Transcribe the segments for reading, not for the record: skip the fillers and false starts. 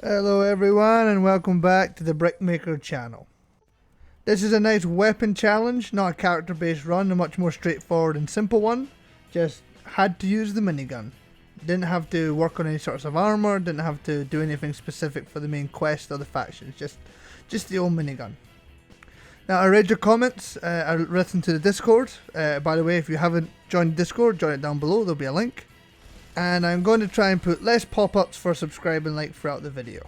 Hello everyone and welcome back to the Brickmaker channel. This is a nice weapon challenge, not a character based run, a much more straightforward and simple one. Just had to use the minigun. Didn't have to work on any sorts of armor, didn't have to do anything specific for the main quest or the factions, just the old minigun. Now I read your comments, I listened to the Discord. By the way, if you haven't joined Discord, join it down below, there'll be a link. And I'm going to try and put less pop-ups for subscribe and like throughout the video.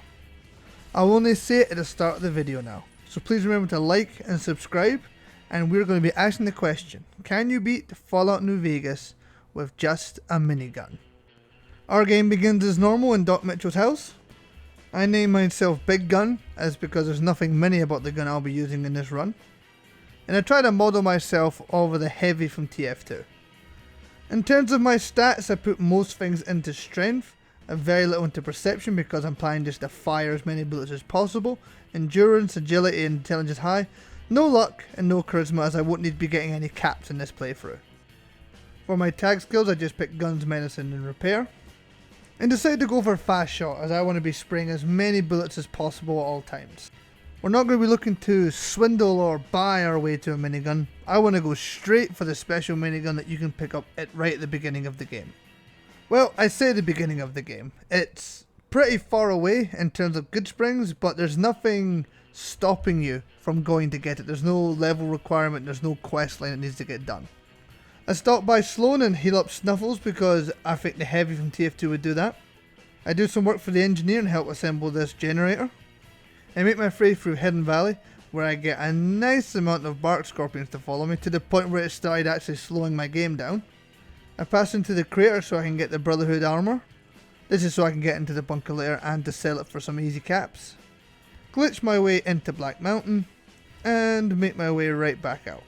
I'll only say it at the start of the video now, so please remember to like and subscribe, and we're going to be asking the question, can you beat Fallout New Vegas with just a minigun? Our game begins as normal in Doc Mitchell's house. I name myself Big Gun, as because there's nothing mini about the gun I'll be using in this run. And I try to model myself over the Heavy from TF2. In terms of my stats, I put most things into strength, and very little into perception because I'm planning just to fire as many bullets as possible. Endurance, agility and intelligence high. No luck and no charisma, as I won't need to be getting any caps in this playthrough. For my tag skills, I just picked guns, medicine and repair. And decided to go for fast shot, as I want to be spraying as many bullets as possible at all times. We're not going to be looking to swindle or buy our way to a minigun. I want to go straight for the special minigun that you can pick up right at the beginning of the game. Well, I say the beginning of the game. It's pretty far away in terms of good springs, but there's nothing stopping you from going to get it. There's no level requirement, there's no quest line that needs to get done. I stopped by Sloan and heal up Snuffles because I think the Heavy from TF2 would do that. I do some work for the engineer and help assemble this generator. I make my way through Hidden Valley, where I get a nice amount of bark scorpions to follow me, to the point where it started actually slowing my game down. I pass into the crater so I can get the Brotherhood armor. This is so I can get into the bunker later and to sell it for some easy caps. Glitch my way into Black Mountain, and make my way right back out.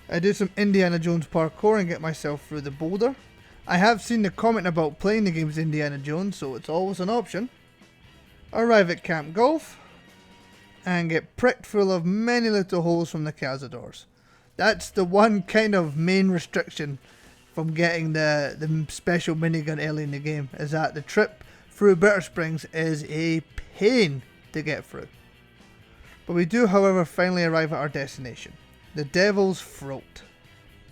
I do some Indiana Jones parkour and get myself through the boulder. I have seen the comment about playing the game as Indiana Jones, so it's always an option. Arrive at Camp Golf and get pricked full of many little holes from the cazadors. That's the one kind of main restriction from getting the special minigun early in the game, is that the trip through Bitter Springs is a pain to get through. But we do, however, finally arrive at our destination, the Devil's Throat.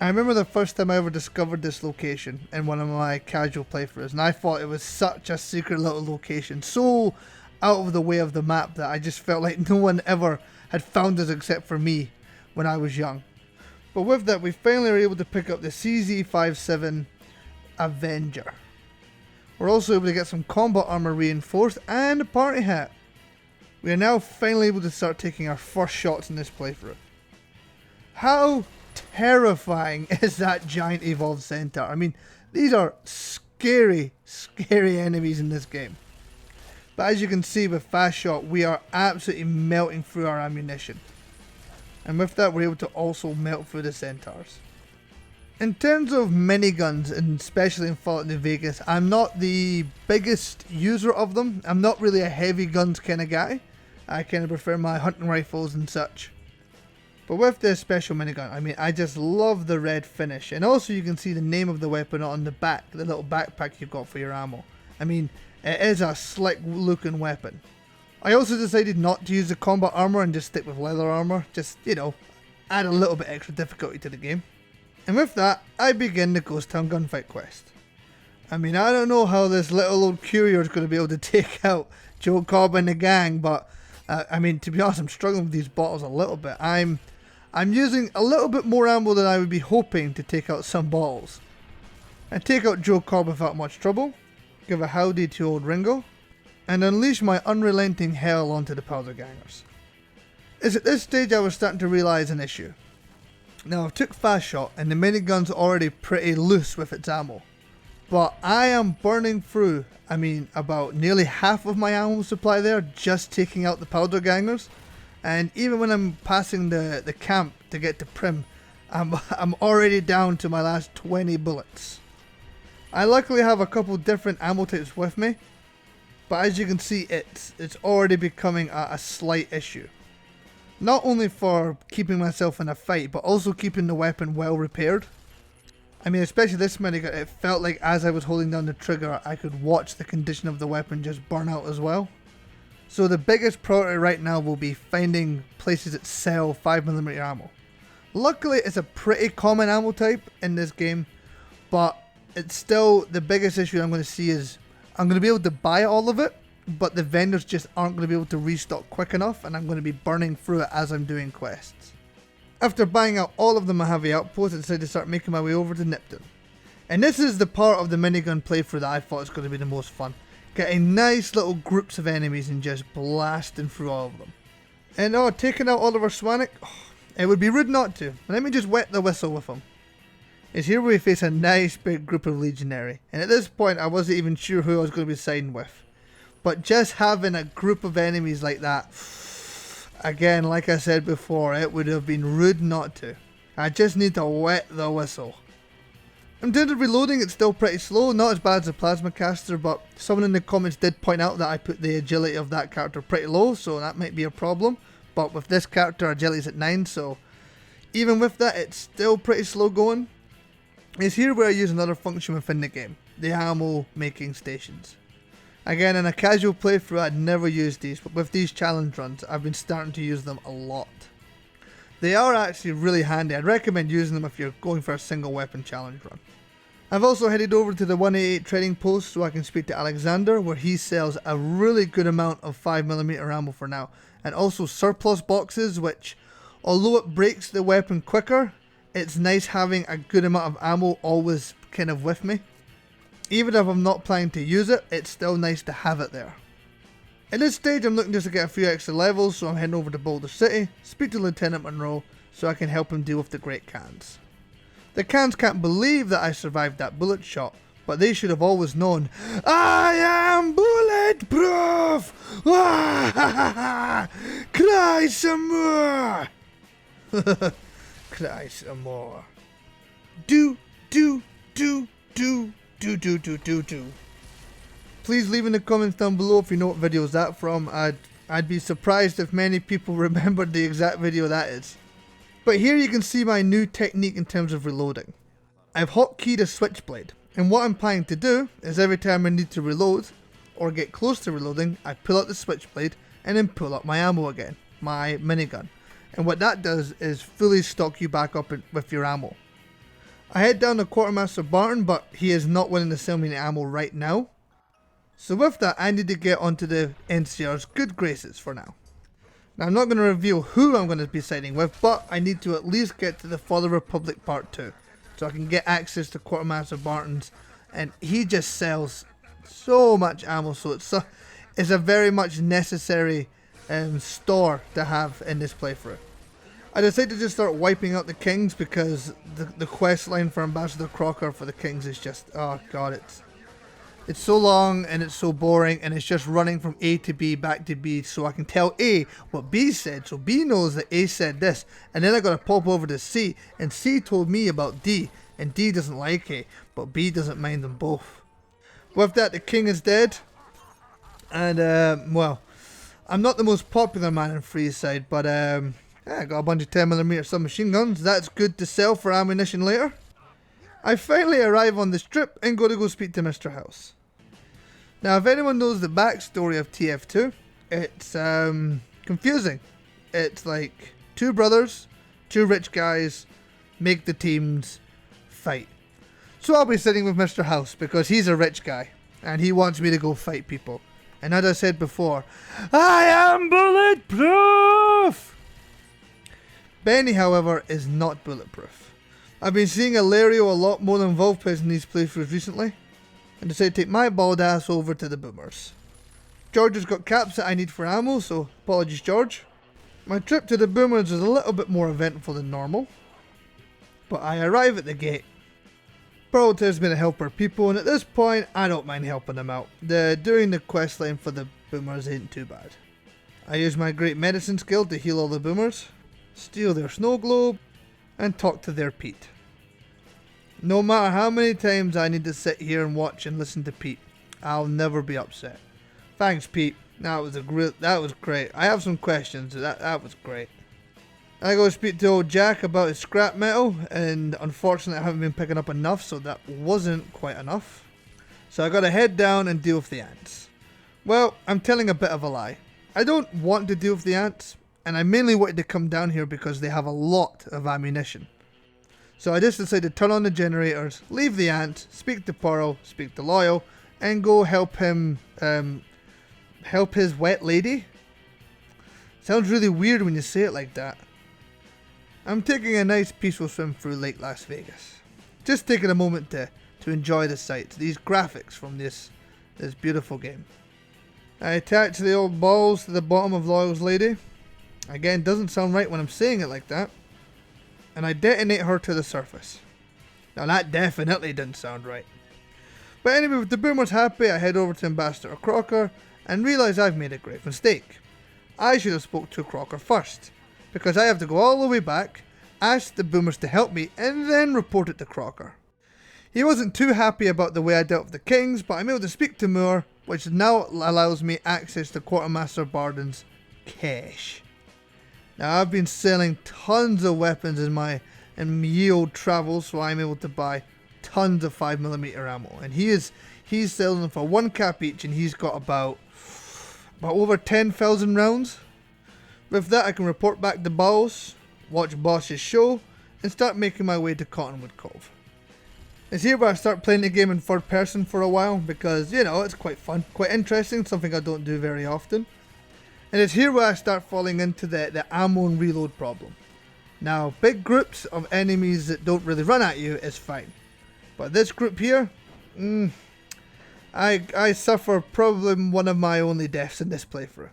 I remember the first time I ever discovered this location in one of my casual playthroughs, and I thought it was such a secret little location, so out of the way of the map that I just felt like no one ever had found us except for me when I was young. But with that, we finally were able to pick up the CZ57 Avenger. We're also able to get some combat armor reinforced and a party hat. We are now finally able to start taking our first shots in this playthrough. How terrifying is that giant evolved centaur? I mean, these are scary, scary enemies in this game. But as you can see with fast shot, we are absolutely melting through our ammunition. And with that, we're able to also melt through the centaurs. In terms of miniguns, and especially in Fallout New Vegas, I'm not the biggest user of them. I'm not really a heavy guns kind of guy. I kind of prefer my hunting rifles and such. But with this special minigun, I mean, I just love the red finish. And also you can see the name of the weapon on the back, the little backpack you've got for your ammo. I mean, it is a slick looking weapon. I also decided not to use the combat armor and just stick with leather armor. Just, you know, add a little bit extra difficulty to the game. And with that, I begin the Ghost Town gunfight quest. I mean, I don't know how this little old courier is going to be able to take out Joe Cobb and the gang, but I mean, to be honest, I'm struggling with these bottles a little bit. I'm using a little bit more ammo than I would be hoping to take out some bottles. I take out Joe Cobb without much trouble, give a howdy to old Ringo, and unleash my unrelenting hell onto the powder gangers. It's at this stage I was starting to realise an issue. Now, I took fast shot and the minigun's already pretty loose with its ammo, but I am burning through, I mean, about nearly half of my ammo supply there just taking out the powder gangers. And even when I'm passing the camp to get to Prim, I'm already down to my last 20 bullets. I luckily have a couple different ammo types with me, but as you can see, it's already becoming a slight issue. Not only for keeping myself in a fight, but also keeping the weapon well repaired. I mean, especially this minigun, it felt like as I was holding down the trigger, I could watch the condition of the weapon just burn out as well. So the biggest priority right now will be finding places that sell 5mm ammo. Luckily it's a pretty common ammo type in this game, but it's still the biggest issue I'm going to see is I'm going to be able to buy all of it, but the vendors just aren't going to be able to restock quick enough, and I'm going to be burning through it as I'm doing quests. After buying out all of the Mojave outposts, I decided to start making my way over to Nipton. And this is the part of the minigun playthrough that I thought was going to be the most fun. Getting nice little groups of enemies and just blasting through all of them. And taking out Oliver Swanwick, it would be rude not to. Let me just wet the whistle with him. It's here where we face a nice big group of legionary, and at this point I wasn't even sure who I was going to be siding with. But just having a group of enemies like that, again, like I said before, it would have been rude not to. I just need to wet the whistle. In terms of reloading, it's still pretty slow, not as bad as a plasma caster, but someone in the comments did point out that I put the agility of that character pretty low, so that might be a problem. But with this character, agility's at 9, so even with that, it's still pretty slow going. It's here where I use another function within the game, the ammo making stations. Again, in a casual playthrough I'd never used these, but with these challenge runs I've been starting to use them a lot. They are actually really handy. I'd recommend using them if you're going for a single weapon challenge run. I've also headed over to the 188 trading post so I can speak to Alexander, where he sells a really good amount of 5mm ammo for now, and also surplus boxes, which although it breaks the weapon quicker, it's nice having a good amount of ammo always kind of with me. Even if I'm not planning to use it, it's still nice to have it there. At this stage I'm looking just to get a few extra levels, so I'm heading over to Boulder City, speak to Lieutenant Monroe so I can help him deal with the Great Khans. The Khans can't believe that I survived that bullet shot, but they should have always known, I am bulletproof! Cry some more! Cry some more. Do. Please leave in the comments down below if you know what video is that from. I'd be surprised if many people remembered the exact video that is. But here you can see my new technique in terms of reloading. I've hotkeyed a switchblade, and what I'm planning to do is every time I need to reload or get close to reloading, I pull out the switchblade and then pull up my ammo again, my minigun. And what that does is fully stock you back up with your ammo. I head down to Quartermaster Barton, but he is not willing to sell me any ammo right now. So with that, I need to get onto the NCR's good graces for now. Now I'm not going to reveal who I'm going to be siding with, but I need to at least get to the For the Republic Part 2. So I can get access to Quartermaster Barton's, and he just sells so much ammo, so it's a very much necessary store to have in this playthrough. I decided to just start wiping out the Kings because the quest line for Ambassador Crocker for the Kings is just, oh god, it's so long and it's so boring, and it's just running from A to B back to B so I can tell A what B said, so B knows that A said this, and then I gotta pop over to C, and C told me about D, and D doesn't like A, but B doesn't mind them both. With that, the King is dead, and well, I'm not the most popular man in Freeside, but I got a bunch of 10mm submachine guns. That's good to sell for ammunition later. I finally arrive on the strip and go speak to Mr. House. Now, if anyone knows the backstory of TF2, it's confusing. It's like two brothers, two rich guys, make the teams, fight. So I'll be sitting with Mr. House because he's a rich guy and he wants me to go fight people. And as I said before, I am bulletproof! Benny, however, is not bulletproof. I've been seeing Ilario a lot more than Volpez in these playthroughs recently, and decided to take my bald ass over to the boomers. George has got caps that I need for ammo, so apologies George. My trip to the boomers is a little bit more eventful than normal, but I arrive at the gate. Pearl tells me to help her people, and at this point I don't mind helping them out. Doing the quest line for the boomers ain't too bad. I use my great medicine skill to heal all the boomers, steal their snow globe, and talk to their Pete. No matter how many times I need to sit here and watch and listen to Pete, I'll never be upset. Thanks Pete, that was great. I have some questions, that was great. I go speak to old Jack about his scrap metal, and unfortunately I haven't been picking up enough, so that wasn't quite enough. So I gotta head down and deal with the ants. Well, I'm telling a bit of a lie. I don't want to deal with the ants, and I mainly wanted to come down here because they have a lot of ammunition. So I just decided to turn on the generators, leave the ants, speak to Pearl, speak to Loyal, and go help him, help his wet lady. Sounds really weird when you say it like that. I'm taking a nice peaceful swim through Lake Las Vegas. Just taking a moment to enjoy the sights, these graphics from this beautiful game. I attach the old balls to the bottom of Loyal's lady. Again, doesn't sound right when I'm saying it like that. And I detonate her to the surface. Now that definitely didn't sound right. But anyway, with the boomers happy, I head over to Ambassador Crocker and realise I've made a grave mistake. I should have spoke to Crocker first, because I have to go all the way back, ask the boomers to help me, and then report it to Crocker. He wasn't too happy about the way I dealt with the kings, but I'm able to speak to Moore, which now allows me access to Quartermaster Barden's cash. Now I've been selling tons of weapons in my ye old travels, so I'm able to buy tons of 5mm ammo, and he's selling them for 1 cap each, and he's got about over 10,000 rounds. With that, I can report back to Boss, watch Boss's show, and start making my way to Cottonwood Cove. It's here where I start playing the game in third person for a while, because, you know, it's quite fun, quite interesting, something I don't do very often. And it's here where I start falling into the ammo and reload problem. Now, big groups of enemies that don't really run at you is fine. But this group here, I suffer probably one of my only deaths in this playthrough.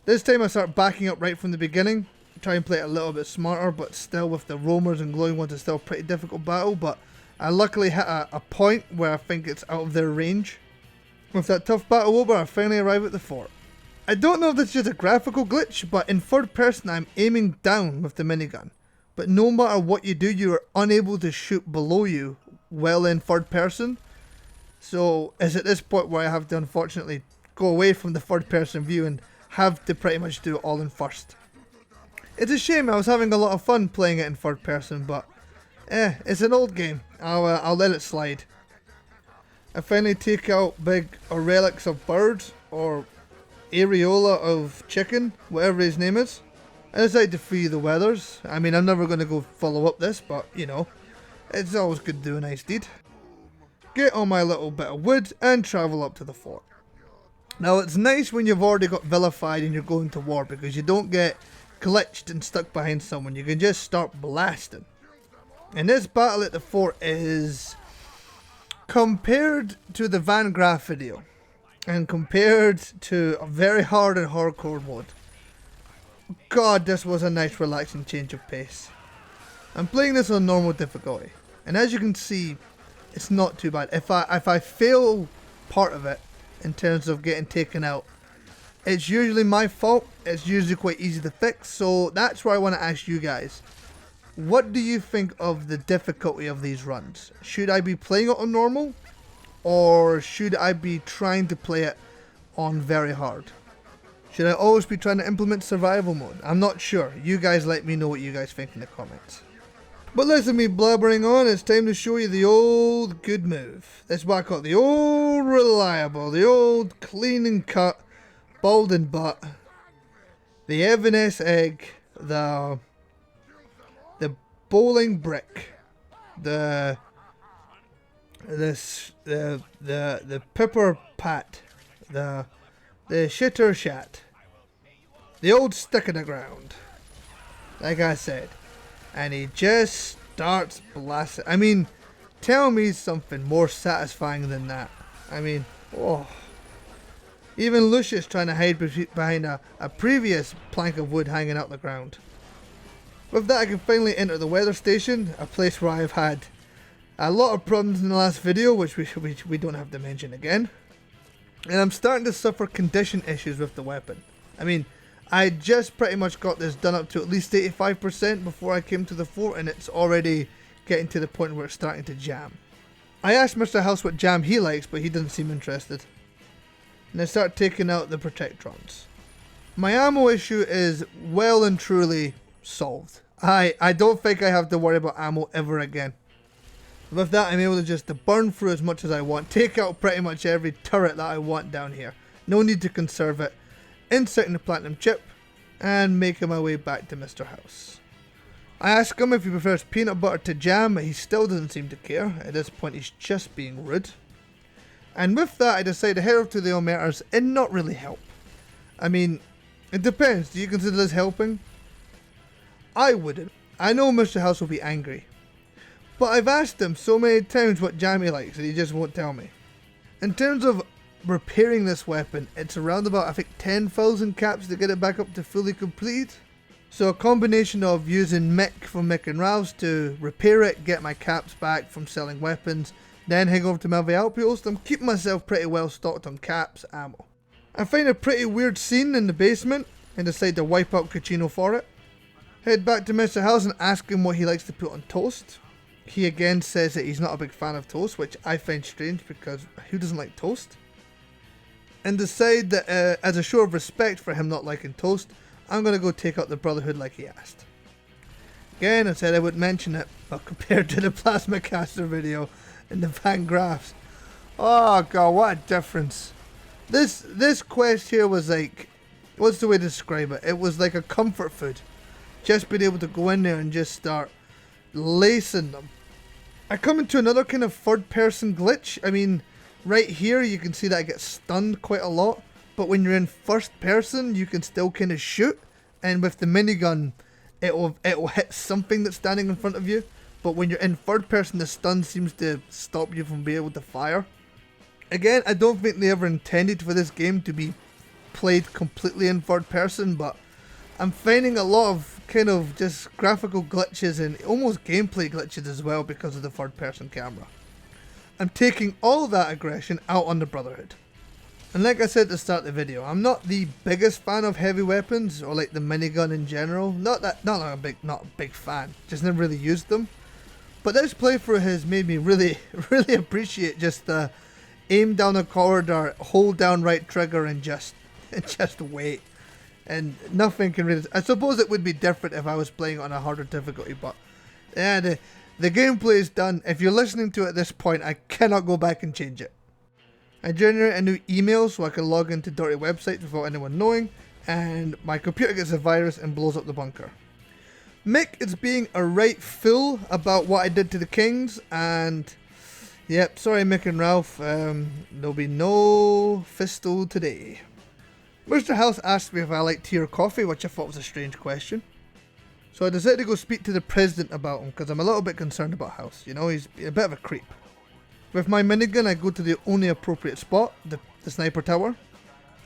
This time I start backing up right from the beginning, try and play it a little bit smarter, but still with the roamers and glowing ones it's still a pretty difficult battle, but I luckily hit a point where I think it's out of their range. With that tough battle over, I finally arrive at the fort. I don't know if this is just a graphical glitch, but in third person I'm aiming down with the minigun. But no matter what you do, you are unable to shoot below you while in third person. So it's at this point where I have to unfortunately go away from the third person view and have to pretty much do it all in first. It's a shame, I was having a lot of fun playing it in third person, but it's an old game. I'll let it slide. I finally take out big relics of birds, or areola of chicken, whatever his name is. I decide to free the weathers. I mean, I'm never going to go follow up this, but you know, it's always good to do a nice deed. Get on my little bit of wood and travel up to the fort. Now it's nice when you've already got vilified and you're going to war, because you don't get glitched and stuck behind someone. You can just start blasting. And this battle at the fort is, compared to the Van Graff video and compared to a very hard and hardcore mode, God, this was a nice relaxing change of pace. I'm playing this on normal difficulty, and as you can see, it's not too bad. If I fail part of it in terms of getting taken out, it's usually my fault. It's usually quite easy to fix, so that's where I want to ask you guys. What do you think of the difficulty of these runs? Should I be playing it on normal, or should I be trying to play it on very hard? Should I always be trying to implement survival mode? I'm not sure. You guys let me know what you guys think in the comments. But listen to me blabbering on, it's time to show you the old good move. That's what I call it, the old reliable, the old clean and cut, bald and butt, the Evanescence egg, the bowling brick, the pepper pat, the shitter shat, the old stick in the ground, like I said, and he just starts blasting. I mean, tell me something more satisfying than that. I mean, oh. Even Lucius trying to hide behind a previous plank of wood hanging out the ground. With that, I can finally enter the weather station, a place where I've had a lot of problems in the last video, which we don't have to mention again. And I'm starting to suffer condition issues with the weapon. I mean, I just pretty much got this done up to at least 85% before I came to the fort, and it's already getting to the point where it's starting to jam. I asked Mr. House what jam he likes, but he doesn't seem interested. And I start taking out the Protectrons. My ammo issue is well and truly solved. I don't think I have to worry about ammo ever again. With that, I'm able to just burn through as much as I want, take out pretty much every turret that I want down here. No need to conserve it. inserting the platinum chip, and making my way back to Mr. House. I ask him if he prefers peanut butter to jam, but he still doesn't seem to care. At this point he's just being rude. And with that I decide to head over to the Ometers and not really help. I mean, it depends. Do you consider this helping? I wouldn't. I know Mr. House will be angry. But I've asked him so many times what jam he likes and he just won't tell me. In terms of repairing this weapon, it's around about I think 10,000 caps to get it back up to fully complete. So a combination of using Mick from Mick and Ralph's to repair it, get my caps back from selling weapons, then head over to Melville Outpost. I'm keeping myself pretty well stocked on caps, ammo. I find a pretty weird scene in the basement and decide to wipe out Cucino for it. Head back to Mr. House and ask him what he likes to put on toast. He again says that he's not a big fan of toast, which I find strange because who doesn't like toast? And decide that as a show of respect for him not liking toast, I'm going to go take out the Brotherhood like he asked. Again, I said I would mention it, but compared to the Plasma Caster video and the Van Graphs, oh god, what a difference. This quest here was like, what's the way to describe it? It was like a comfort food. Just being able to go in there and just start lacing them. I come into another kind of third person glitch. I mean, right here you can see that I get stunned quite a lot. But when you're in first person, you can still kind of shoot. And with the minigun, it'll hit something that's standing in front of you. But when you're in third person, the stun seems to stop you from being able to fire. Again, I don't think they ever intended for this game to be played completely in third person. But I'm finding a lot of kind of just graphical glitches and almost gameplay glitches as well because of the third person camera. I'm taking all that aggression out on the Brotherhood. And like I said at the start of the video, I'm not the biggest fan of heavy weapons or like the minigun in general. Not a big fan. Just never really used them. But this playthrough has made me really appreciate just the aim down a corridor, hold down right trigger and just wait. And nothing can really. I suppose it would be different if I was playing on a harder difficulty, but yeah, the gameplay is done. If you're listening to it at this point, I cannot go back and change it. I generate a new email so I can log into dirty websites without anyone knowing, and my computer gets a virus and blows up the bunker. Mick is being a right fool about what I did to the Kings, and yep, sorry Mick and Ralph, there'll be no fistal today. Mr. House asked me if I like tea or coffee, which I thought was a strange question. So I decided to go speak to the president about him, because I'm a little bit concerned about House. You know, he's a bit of a creep. With my minigun, I go to the only appropriate spot, the sniper tower.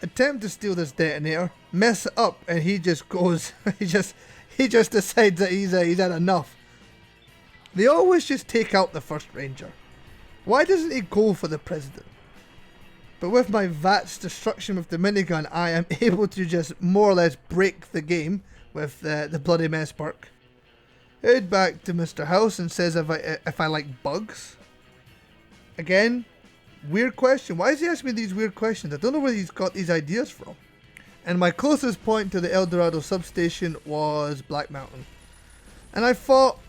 Attempt to steal this detonator, mess it up, and he just goes, he just decides that he's had enough. They always just take out the first ranger. Why doesn't he go for the president? But with my VATS destruction with the minigun, I am able to just more or less break the game with the bloody mess perk. Head back to Mr. House and says if I like bugs. Again, weird question. Why is he asking me these weird questions? I don't know where he's got these ideas from. And my closest point to the El Dorado substation was Black Mountain. And I thought,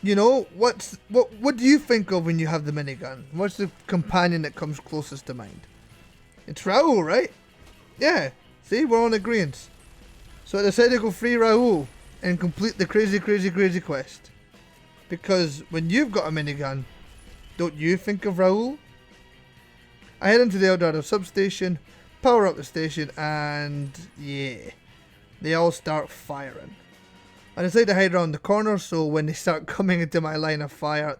you know, what do you think of when you have the minigun? What's the companion that comes closest to mind? It's Raoul, right? Yeah, see, we're on agreement. So I decided to go free Raoul and complete the crazy quest. Because when you've got a minigun, don't you think of Raoul? I head into the El Dorado substation, power up the station, and yeah, they all start firing. I decide to hide around the corner, so when they start coming into my line of fire,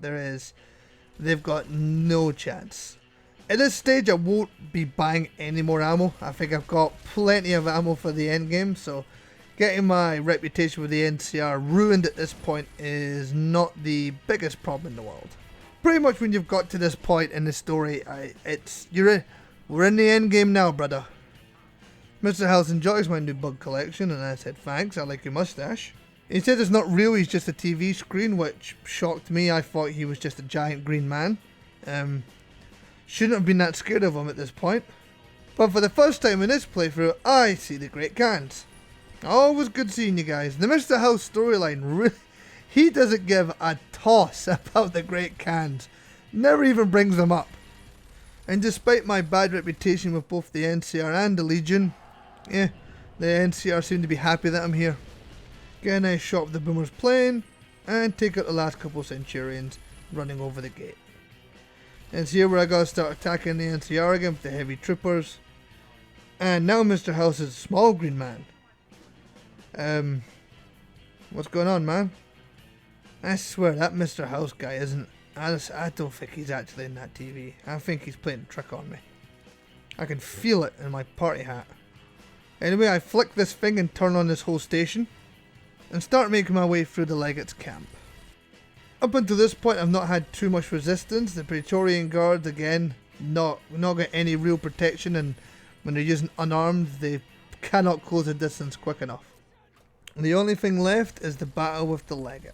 they've got no chance. At this stage, I won't be buying any more ammo. I think I've got plenty of ammo for the end game, so getting my reputation with the NCR ruined at this point is not the biggest problem in the world. Pretty much when you've got to this point in the story, we're in the end game now, brother. Mr. House enjoys my new bug collection, and I said thanks, I like your mustache. He said it's not real, he's just a TV screen, which shocked me. I thought he was just a giant green man. Shouldn't have been that scared of him at this point. But for the first time in this playthrough, I see the Great Cans. Always good seeing you guys. The Mr. House storyline, really, he doesn't give a toss about the Great Cans. Never even brings them up. And despite my bad reputation with both the NCR and the Legion, Yeah, the NCR seem to be happy that I'm here. Get a nice shot of the boomer's plane, and take out the last couple Centurions running over the gate. And it's here where I gotta start attacking the NCR again with the heavy troopers. And now Mr. House is a small green man. What's going on, man? I swear that Mr. House guy isn't. I don't think he's actually in that TV. I think he's playing a trick on me. I can feel it in my party hat. Anyway, I flick this thing and turn on this whole station and start making my way through the Legate's camp. Up until this point, I've not had too much resistance. The Praetorian Guards, again, not got any real protection, and when they're using unarmed, they cannot close the distance quick enough. The only thing left is the battle with the Legate.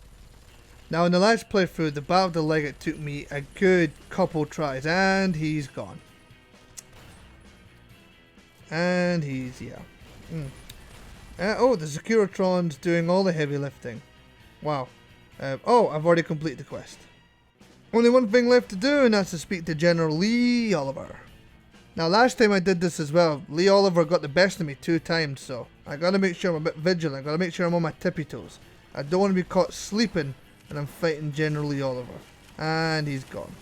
Now, in the last playthrough, the battle with the Legate took me a good couple tries, and he's gone. And he's, yeah. Oh, the Securitron's doing all the heavy lifting. Wow. Oh, I've already completed the quest. Only one thing left to do, and that's to speak to General Lee Oliver. Now, last time I did this as well, Lee Oliver got the best of me 2 times, so I gotta make sure I'm a bit vigilant. I gotta make sure I'm on my tippy toes. I don't want to be caught sleeping and I'm fighting General Lee Oliver. And he's gone.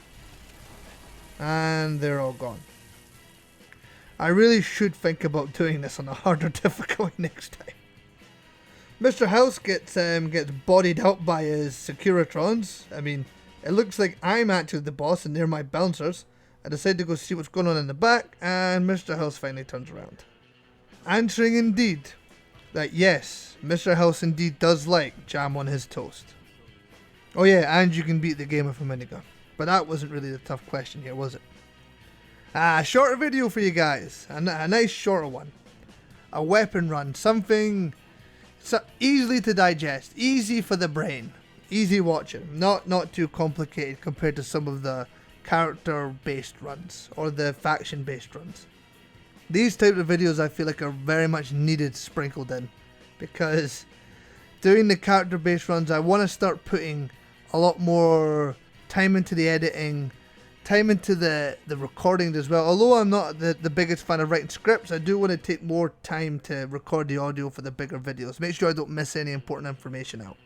And they're all gone. I really should think about doing this on a harder difficulty next time. Mr. House gets bodied out by his Securitrons. I mean, it looks like I'm actually the boss and they're my bouncers. I decide to go see what's going on in the back, and Mr. House finally turns around. Answering indeed that yes, Mr. House indeed does like jam on his toast. Oh yeah, and you can beat the game with a minigun. But that wasn't really the tough question here, was it? Shorter video for you guys. A nice shorter one. A weapon run. Something easily to digest. Easy for the brain. Easy watching. Not too complicated compared to some of the character-based runs. Or the faction-based runs. These types of videos I feel like are very much needed sprinkled in. Because doing the character-based runs, I want to start putting a lot more time into the editing, time into the recording as well. Although I'm not the biggest fan of writing scripts, I do want to take more time to record the audio for the bigger videos. Make sure I don't miss any important information out.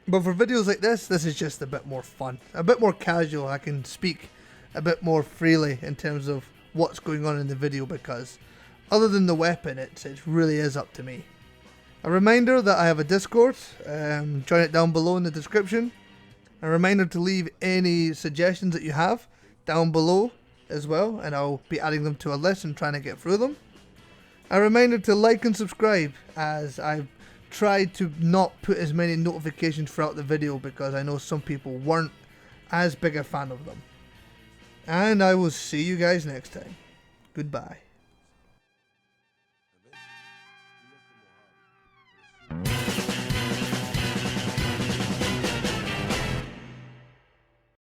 But for videos like this is just a bit more fun, a bit more casual. I can speak a bit more freely in terms of what's going on in the video, because other than the weapon, it really is up to me. A reminder that I have a Discord, join it down below in the description. A reminder to leave any suggestions that you have down below as well, and I'll be adding them to a list and trying to get through them. A reminder to like and subscribe, as I've tried to not put as many notifications throughout the video because I know some people weren't as big a fan of them. And I will see you guys next time. Goodbye.